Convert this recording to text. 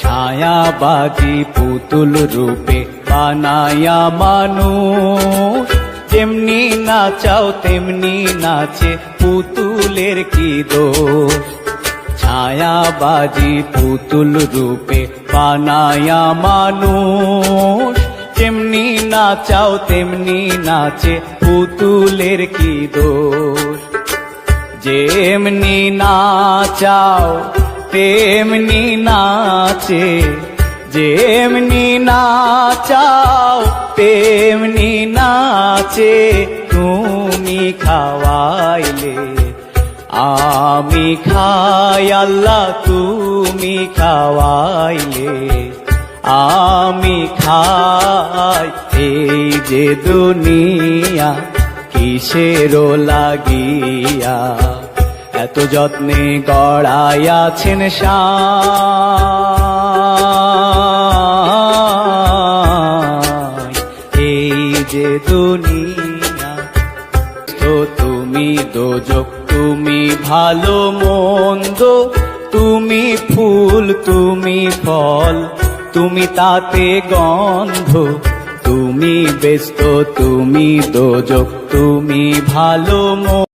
ছায়াবাজি পুতুল রূপে বানায়া মানুষ, যেমনি নাচাও তেমনি নাচে পুতুলের কি দোষ। ছায়াবাজি পুতুল রূপে বানায়া মানুষ, যেমনি নাচাও তেমনি নাচে পুতুলের কি দোষ। যেমনি নাচাও তেমনি নাচে, যেমনি নাচাও তেমনি নাচে, তুমি খাওয়াইলে আমি খাই আল্লাহ, তুমি খাওয়াইলে আমি খাই। এই যে দুনিয়া কিসেরও লাগিয়া, এত যত্নে গড়াইয়াছেন সাঁই। এই যে দুনিয়া, তো তুমি দোজক, তুমি ভালো মন্দ, তুমি ফুল তুমি ফল, তুমি তাতে গন্ধ, তুমি ব্যস্ত তুমি দোজক, তুমি ভালো